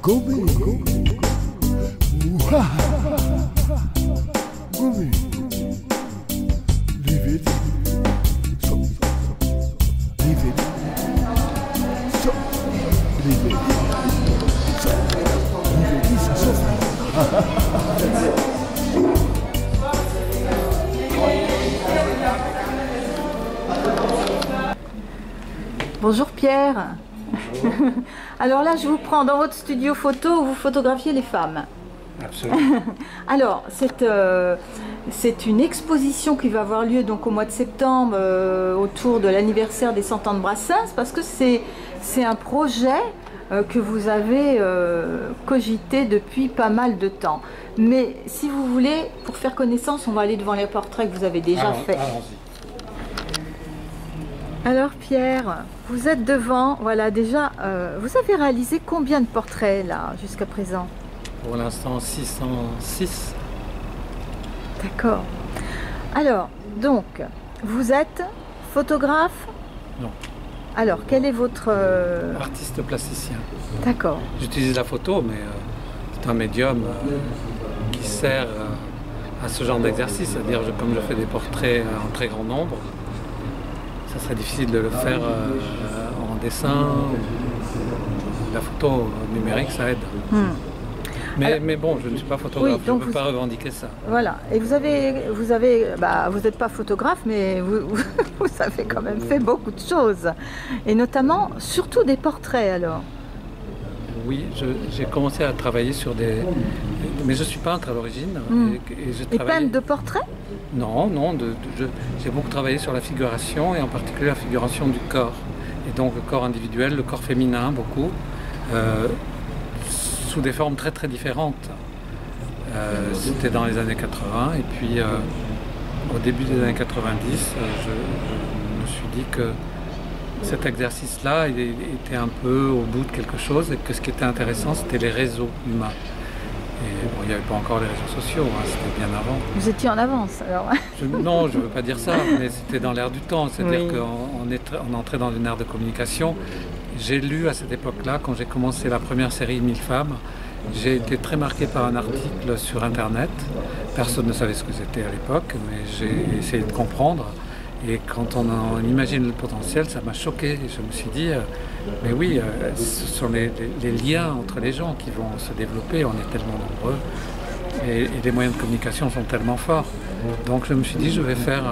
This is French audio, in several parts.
Gobe, Ouah. Gobe, Livid, So, Livid, So, Livid, So, Livid, So. Bonjour Pierre. Alors là, je vous prends dans votre studio photo où vous photographiez les femmes. Absolument. Alors, c'est une exposition qui va avoir lieu donc au mois de septembre autour de l'anniversaire des 100 ans de Brassens, parce que c'est un projet que vous avez cogité depuis pas mal de temps. Mais si vous voulez, pour faire connaissance, on va aller devant les portraits que vous avez déjà faits. Allons-y. Alors Pierre, vous êtes devant, voilà déjà, vous avez réalisé combien de portraits là jusqu'à présent? Pour l'instant, 606. D'accord. Alors, donc, vous êtes photographe? Non. Alors, quel est votre... Artiste plasticien. D'accord. J'utilise la photo, mais c'est un médium qui sert à ce genre d'exercice. C'est-à-dire, comme je fais des portraits en très grand nombre, ça serait difficile de le faire en dessin. La photo numérique, ça aide. Mais bon, je ne suis pas photographe, oui, donc je ne peux pas revendiquer ça. Voilà, et vous n'êtes pas photographe, mais vous avez quand même fait beaucoup de choses. Et notamment, surtout des portraits alors. Oui, j'ai commencé à travailler sur des... Mais je suis peintre à l'origine. Et peintre de portraits? Non, j'ai beaucoup travaillé sur la figuration, et en particulier la figuration du corps. Et donc le corps individuel, le corps féminin, beaucoup. Sous des formes très très différentes. C'était dans les années 80, et puis au début des années 90, je me suis dit que cet exercice-là il était un peu au bout de quelque chose, et que ce qui était intéressant, c'était les réseaux humains. Et bon, il n'y avait pas encore les réseaux sociaux, hein, c'était bien avant. Vous étiez en avance alors? Non, je ne veux pas dire ça, mais c'était dans l'air du temps, c'est-à-dire Oui. qu'on entrait dans une ère de communication. J'ai lu à cette époque-là, quand j'ai commencé la première série 1000 femmes, j'ai été très marqué par un article sur Internet. Personne ne savait ce que c'était à l'époque, mais j'ai essayé de comprendre. Et quand on imagine le potentiel, ça m'a choqué. Et je me suis dit, mais oui, ce sont les liens entre les gens qui vont se développer. On est tellement nombreux et les moyens de communication sont tellement forts. Donc je me suis dit, je vais faire,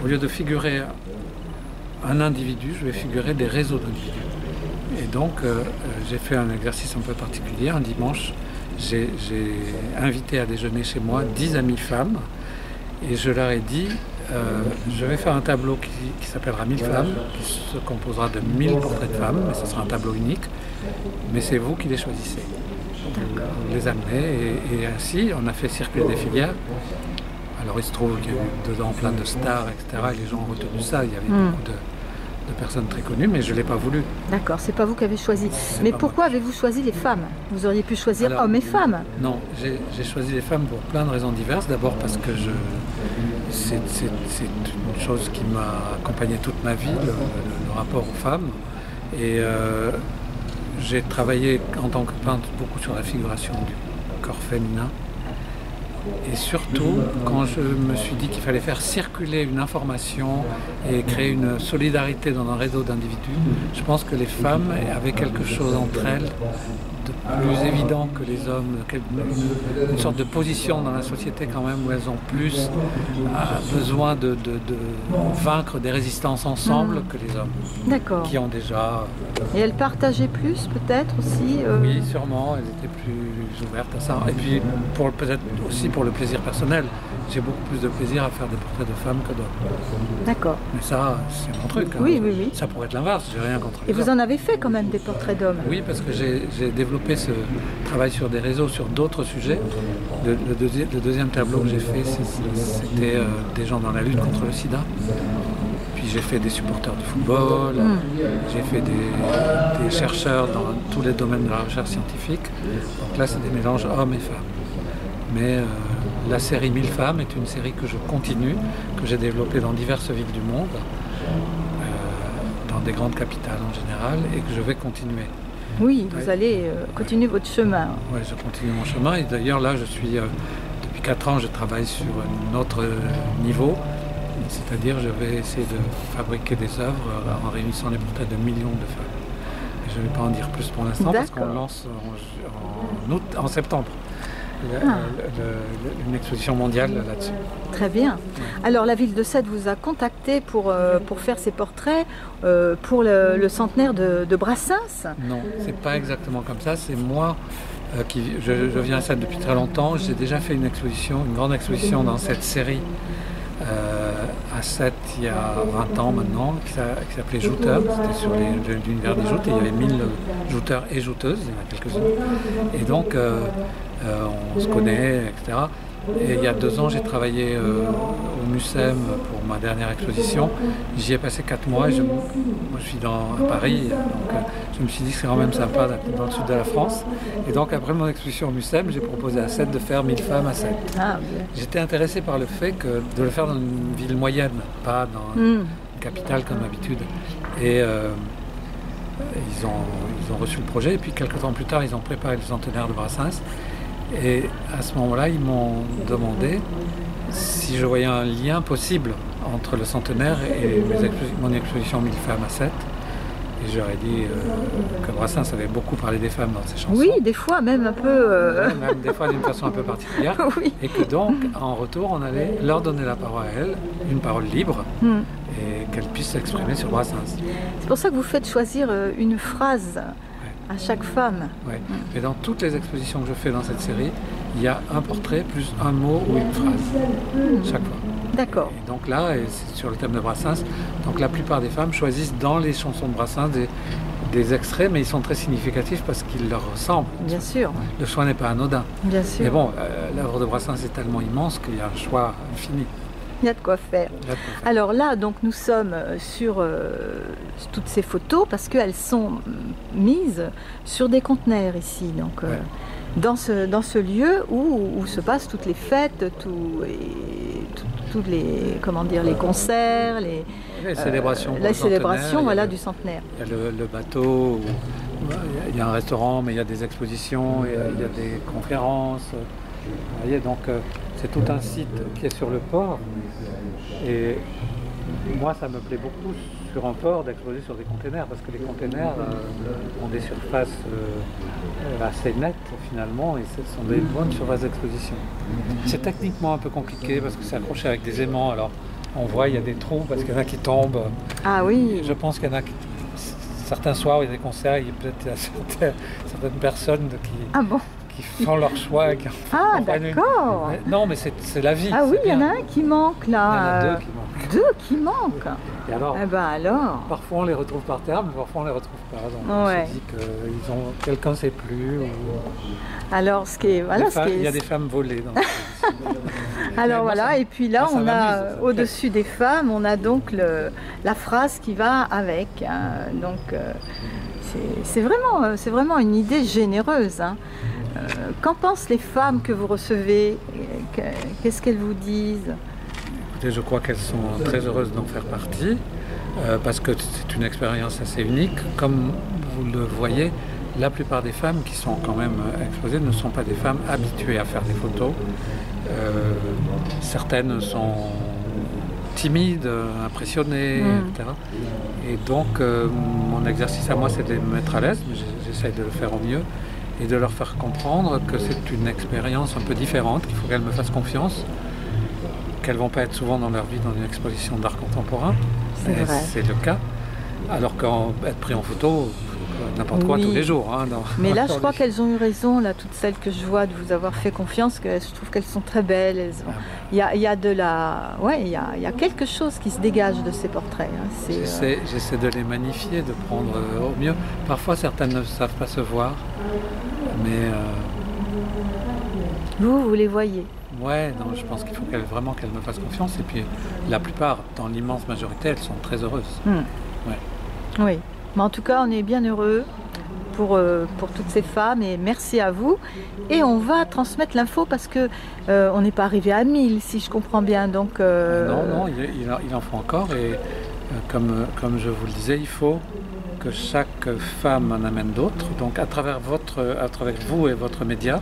au lieu de figurer un individu, je vais figurer des réseaux d'individus. Et donc, j'ai fait un exercice un peu particulier. Un dimanche, j'ai invité à déjeuner chez moi 10 amies femmes, et je leur ai dit, je vais faire un tableau qui s'appellera 1000 femmes, qui se composera de 1000 portraits de femmes, mais ce sera un tableau unique, mais c'est vous qui les choisissez. Vous les amenez, et ainsi, on a fait circuler des filières. Alors il se trouve qu'il y a eu dedans plein de stars, etc. Et les gens ont retenu ça. Il y avait beaucoup de personnes très connues, mais je ne l'ai pas voulu. D'accord, c'est pas vous qui avez choisi. Mais pourquoi avez-vous choisi les femmes? Vous auriez pu choisir hommes et femmes. Non, j'ai choisi les femmes pour plein de raisons diverses. D'abord parce que c'est une chose qui m'a accompagné toute ma vie, le rapport aux femmes. Et j'ai travaillé en tant que peintre beaucoup sur la figuration du corps féminin. Et surtout, quand je me suis dit qu'il fallait faire circuler une information et créer une solidarité dans un réseau d'individus, je pense que les femmes avaient quelque chose entre elles de plus évident que les hommes, une sorte de position dans la société quand même, où elles ont plus besoin de vaincre des résistances ensemble que les hommes. D'accord. Qui ont déjà... Et elles partageaient plus peut-être aussi Oui, sûrement, elles étaient plus ouvertes à ça. Et puis peut-être aussi pour le plaisir personnel. J'ai beaucoup plus de plaisir à faire des portraits de femmes que d'hommes. D'accord. Mais ça, c'est mon truc. Hein. Oui, oui, oui. Ça pourrait être l'inverse, j'ai rien contre les Et vous hommes. en avez fait quand même des portraits d'hommes? Oui, parce que j'ai développé ce travail sur des réseaux, sur d'autres sujets. Le deuxième tableau que j'ai fait, c'était des gens dans la lutte contre le sida. Puis j'ai fait des supporters de football, j'ai fait des chercheurs dans tous les domaines de la recherche scientifique. Donc là, c'est des mélanges hommes et femmes. Mais la série 1000 femmes est une série que je continue, que j'ai développée dans diverses villes du monde, dans des grandes capitales en général, et que je vais continuer. Oui, vous Ouais. allez continuer votre chemin. Ouais, je continue mon chemin et d'ailleurs là je suis depuis 4 ans je travaille sur un autre niveau, c'est-à-dire je vais essayer de fabriquer des œuvres en réunissant les portraits de millions de femmes. Et je ne vais pas en dire plus pour l'instant parce qu'on D'accord. lance en septembre une exposition mondiale là-dessus. Très bien. Alors la ville de Sète vous a contacté pour faire ces portraits pour le centenaire de Brassens. Non, c'est pas exactement comme ça. C'est moi je viens à Sète depuis très longtemps. J'ai déjà fait une grande exposition dans cette série à Sète il y a 20 ans maintenant, qui s'appelait Jouteurs. C'était sur l'univers des joutes et il y avait 1000 jouteurs et jouteuses, il y en a quelques-unes. Et donc on se connaît, etc. Et il y a 2 ans, j'ai travaillé au MUSEM pour ma dernière exposition. J'y ai passé 4 mois. Moi, je suis à Paris, donc je me suis dit que c'est quand même sympa d'être dans le sud de la France. Et donc, après mon exposition au MUSEM, j'ai proposé à Sète de faire 1000 femmes à Sète. Ah, bien. J'étais intéressé par le fait de le faire dans une ville moyenne, pas dans une capitale comme d'habitude. Et ils ont reçu le projet. Et puis, quelques temps plus tard, ils ont préparé le centenaire de Brassens. Et à ce moment-là, ils m'ont demandé si je voyais un lien possible entre le centenaire et mon exposition 1000 femmes à Sète. Et je leur ai dit que Brassens avait beaucoup parlé des femmes dans ses chansons. Oui, des fois même un peu... Ouais, même des fois d'une façon un peu particulière. Oui. Et que donc, en retour, on allait leur donner la parole à elles, une parole libre, et qu'elles puissent s'exprimer sur Brassens. C'est pour ça que vous faites choisir une phrase à chaque femme. Ouais. Mais dans toutes les expositions que je fais dans cette série, il y a un portrait plus un mot ou une phrase, chaque fois. D'accord. Et donc là, et c'est sur le thème de Brassens, donc la plupart des femmes choisissent dans les chansons de Brassens des extraits, mais ils sont très significatifs parce qu'ils leur ressemblent. Bien sûr, Le choix n'est pas anodin. bien sûr. Mais bon, l'œuvre de Brassens est tellement immense qu'il y a un choix infini. Il y a de quoi faire. Il y a de quoi faire. Alors là, donc nous sommes sur toutes ces photos parce qu'elles sont mises sur des conteneurs ici. Donc Ouais. dans ce lieu où se passent toutes les fêtes, tous les les concerts, Les célébrations. pour la le célébration centenaire, voilà, du centenaire. Il y a le bateau, il y a un restaurant, mais il y a des expositions, il y a des conférences. Vous voyez, donc c'est tout un site qui est sur le port. Et moi, ça me plaît beaucoup sur un port d'exposer sur des containers, parce que les containers ont des surfaces assez nettes finalement, et ce sont des bonnes surfaces d'exposition. C'est techniquement un peu compliqué parce que c'est accroché avec des aimants. Alors on voit, il y a des trous parce qu'il y en a qui tombent. Ah oui, Je pense qu'il y en a certains soirs où il y a des concerts, il y a peut-être certaines personnes ah bon. qui font leur choix. Et qui Ah prennent une- d'accord. Non, mais c'est la vie. Ah oui, c'est il y en bien. a un qui manque Il y en a là. deux qui manquent. Deux qui manquent. Et alors, Eh ben alors. parfois on les retrouve par terre, mais parfois on les retrouve pas. Donc Ouais. on se dit que quelqu'un ne sait plus. Alors ce qui est voilà, ce qui Il y a est- des femmes volées. alors moi, voilà, ça- et puis là moi, ça on a m'amuse, ça me au-dessus des femmes, on a donc la phrase qui va avec. Hein. Donc c'est vraiment une idée généreuse. Hein. Qu'en pensent les femmes que vous recevez? Qu'est-ce qu'elles vous disent? Écoutez, je crois qu'elles sont très heureuses d'en faire partie, parce que c'est une expérience assez unique. Comme vous le voyez, la plupart des femmes qui sont quand même exposées ne sont pas des femmes habituées à faire des photos. Certaines sont timides, impressionnées, etc. Et donc, mon exercice à moi, c'est de les mettre à l'aise, mais j'essaie de le faire au mieux, et de leur faire comprendre que c'est une expérience un peu différente, qu'il faut qu'elles me fassent confiance, qu'elles ne vont pas être souvent dans leur vie dans une exposition d'art contemporain. C'est Et vrai. c'est le cas. Alors qu'être pris en photo, n'importe quoi Oui. tous les jours. Hein, Mais là, je dans crois les- qu'elles ont eu raison, là, toutes celles que je vois, de vous avoir fait confiance, que je trouve qu'elles sont très belles. Il y a de la... Ouais, il y a quelque chose qui se dégage de ces portraits. Hein. C'est, J'essaie de les magnifier, de prendre au mieux. Parfois, certaines ne savent pas se voir, mais vous les voyez. ouais, non, je pense qu'il faut vraiment qu'elles me fassent confiance. Et puis, la plupart, dans l'immense majorité, elles sont très heureuses. Ouais. Oui. Mais en tout cas, on est bien heureux pour toutes ces femmes et merci à vous. Et on va transmettre l'info parce que on n'est pas arrivé à 1000, si je comprends bien. Donc, Non, il en faut encore. Et comme je vous le disais, il faut que chaque femme en amène d'autres. Donc à travers vous et votre média,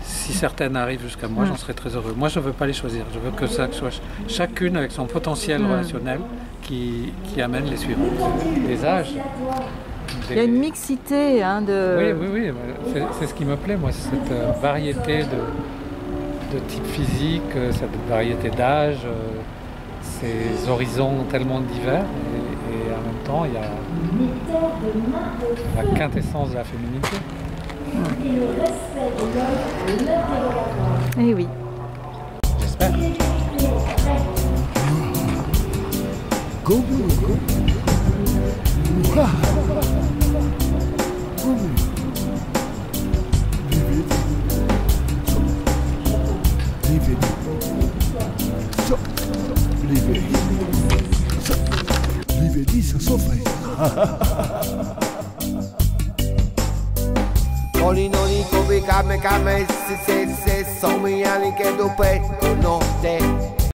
si certaines arrivent jusqu'à moi, j'en serais très heureux. Moi, je ne veux pas les choisir. Je veux que ça soit chacune avec son potentiel relationnel qui amène les suivantes. Les âges. Il y a une mixité de... Oui. C'est ce qui me plaît, moi, cette variété de type physique, cette variété d'âge, ces horizons tellement divers. Et en même temps, il y a la quintessence de la féminité. Eh oui. J'espère. Go, go, go. Ah. Go. Leave it. So. Leave it. So. Leave it. This is so fine. Noni noni kobe kame kame se so mi ani ke do pe